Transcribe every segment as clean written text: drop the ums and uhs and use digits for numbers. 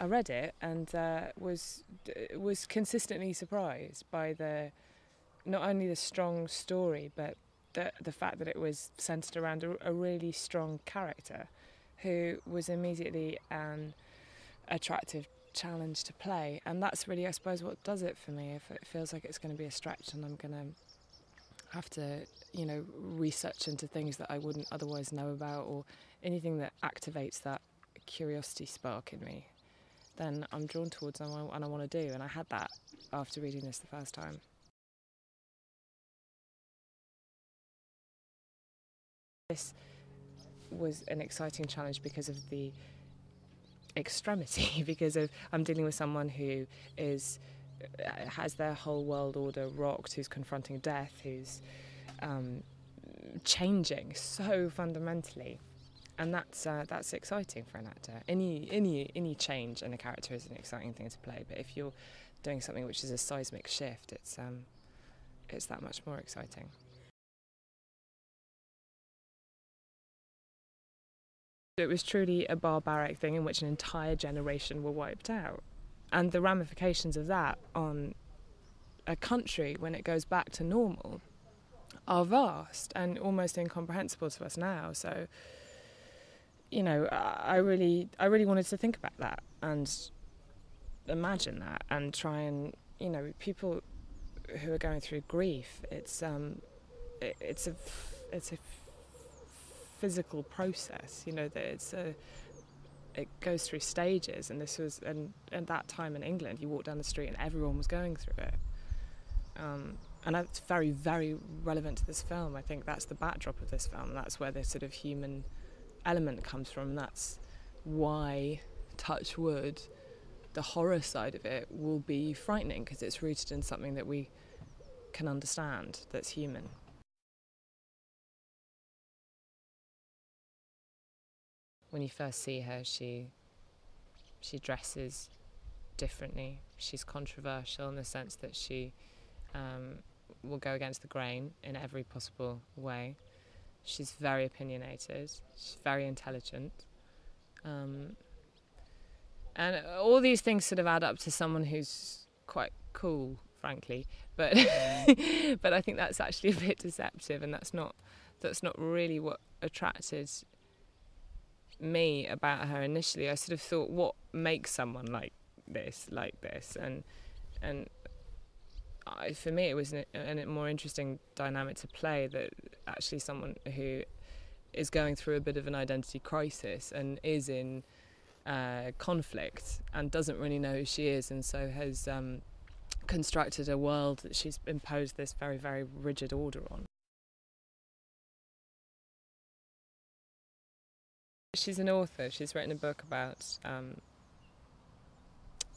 I read it and was consistently surprised by not only the strong story, but the fact that it was centred around a really strong character who was immediately an attractive challenge to play. And that's really, I suppose, what does it for me. If it feels like it's going to be a stretch and I'm going to have to, research into things that I wouldn't otherwise know about, or anything that activates that curiosity spark in me, then I'm drawn towards and I want to do. And I had that after reading this the first time. This was an exciting challenge because of the extremity, because I'm dealing with someone who has their whole world order rocked, who's confronting death, who's changing so fundamentally. And that's exciting for an actor. Any change in a character is an exciting thing to play. But if you're doing something which is a seismic shift, it's that much more exciting. It was truly a barbaric thing in which an entire generation were wiped out, and the ramifications of that on a country when it goes back to normal are vast and almost incomprehensible to us now. So, I really wanted to think about that and imagine that and try and, people who are going through grief, it's a physical process, that it goes through stages, and this was and that time in England, you walk down the street and everyone was going through it. And that's very, very relevant to this film. I think that's the backdrop of this film. That's where the sort of human element comes from. That's why, touch wood, the horror side of it will be frightening, because it's rooted in something that we can understand, that's human. When you first see her, she dresses differently. She's controversial in the sense that she will go against the grain in every possible way. She's very opinionated. She's very intelligent. And all these things sort of add up to someone who's quite cool, frankly. But but I think that's actually a bit deceptive, and that's not really what attracted me about her initially. I sort of thought, what makes someone like this, and for me it was a more interesting dynamic to play, that actually someone who is going through a bit of an identity crisis and is in conflict and doesn't really know who she is, and so has constructed a world that she's imposed this very, very rigid order on. She's an author. She's written a book about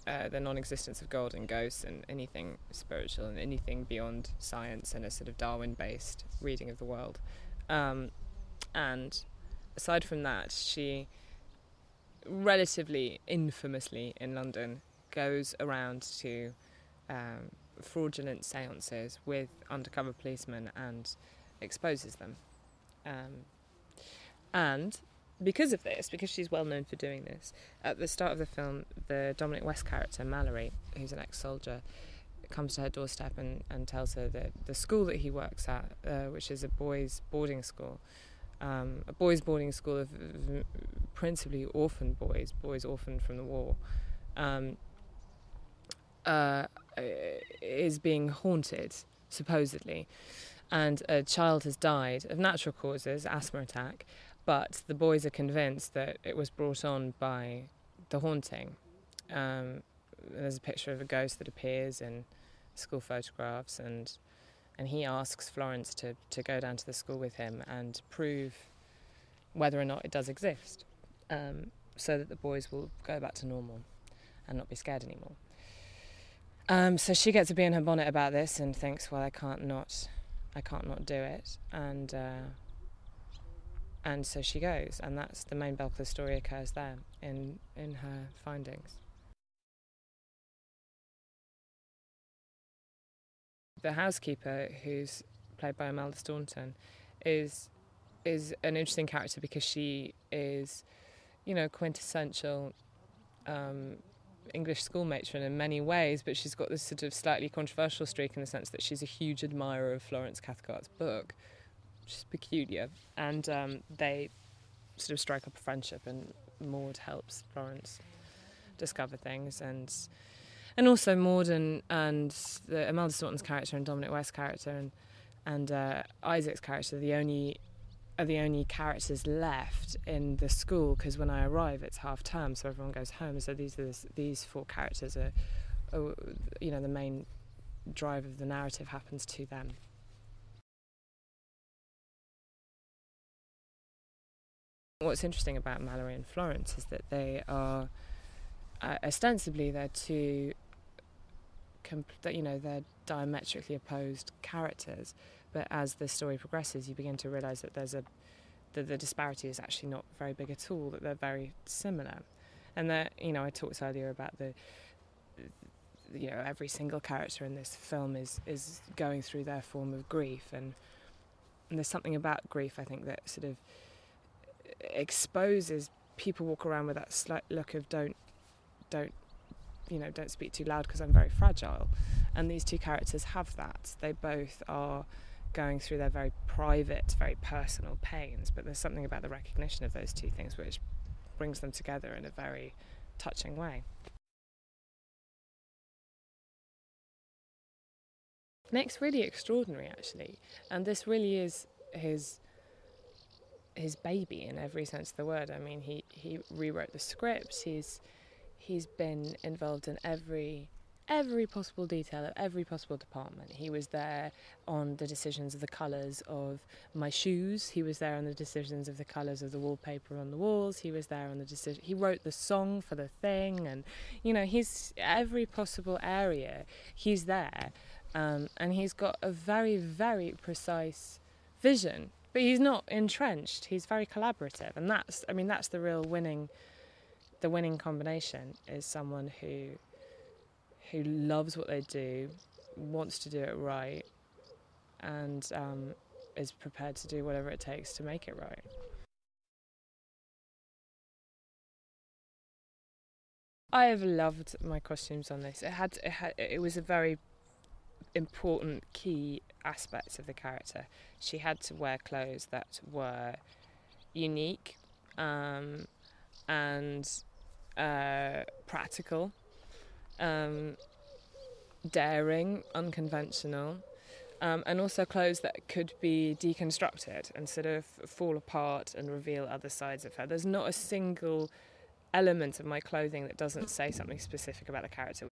the non-existence of God and ghosts and anything spiritual and anything beyond science, and a sort of Darwin-based reading of the world. And aside from that, she relatively infamously in London goes around to fraudulent seances with undercover policemen and exposes them. And because of this, because she's well known for doing this, at the start of the film, the Dominic West character, Mallory, who's an ex-soldier, comes to her doorstep and tells her that the school that he works at, which is a boys' boarding school of principally orphaned boys orphaned from the war, is being haunted, supposedly. And a child has died of natural causes, asthma attack, but the boys are convinced that it was brought on by the haunting. There's a picture of a ghost that appears in school photographs, and he asks Florence to go down to the school with him and prove whether or not it does exist, so that the boys will go back to normal and not be scared anymore. So she gets a bee in her bonnet about this and thinks, well, I can't not do it, and so she goes, and that's the main bulk of the story occurs there in her findings. The housekeeper, who's played by Imelda Staunton, is an interesting character because she is, quintessential English school matron in many ways, but she's got this sort of slightly controversial streak in the sense that she's a huge admirer of Florence Cathcart's book. She's peculiar, and they sort of strike up a friendship, and Maud helps Florence discover things, and also Maud and the Imelda Staunton's character and Dominic West's character and Isaac's character are the only characters left in the school, because when I arrive it's half term, so everyone goes home. So these four characters are, the main drive of the narrative happens to them. What's interesting about Mallory and Florence is that they are ostensibly they're two, they're diametrically opposed characters. But as the story progresses, you begin to realise that the disparity is actually not very big at all, that they're very similar. And that, I talked earlier about every single character in this film is going through their form of grief. And there's something about grief, I think, that sort of exposes people walk around with that slight look of don't speak too loud because I'm very fragile. And these two characters have that. They both are going through their very private, very personal pains, but there's something about the recognition of those two things which brings them together in a very touching way. Nick's really extraordinary, actually, and this really is his baby in every sense of the word. I mean, he rewrote the script. He's been involved in every possible detail of every possible department. He was there on the decisions of the colours of my shoes. He was there on the decisions of the colours of the wallpaper on the walls. He was there on the decision. He wrote the song for the thing, and he's every possible area. He's there, and he's got a very, very precise vision. But he's not entrenched. He's very collaborative, and that's the real winning. The winning combination is someone who loves what they do, wants to do it right, and is prepared to do whatever it takes to make it right. I have loved my costumes on this. It was a very important key aspect of the character. She had to wear clothes that were unique and practical, daring, unconventional, and also clothes that could be deconstructed and sort of fall apart and reveal other sides of her. There's not a single element of my clothing that doesn't say something specific about the character.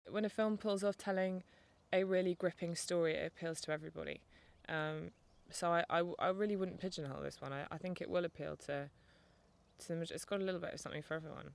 When a film pulls off telling a really gripping story, it appeals to everybody. So I really wouldn't pigeonhole this one. I think it will appeal to it's got a little bit of something for everyone.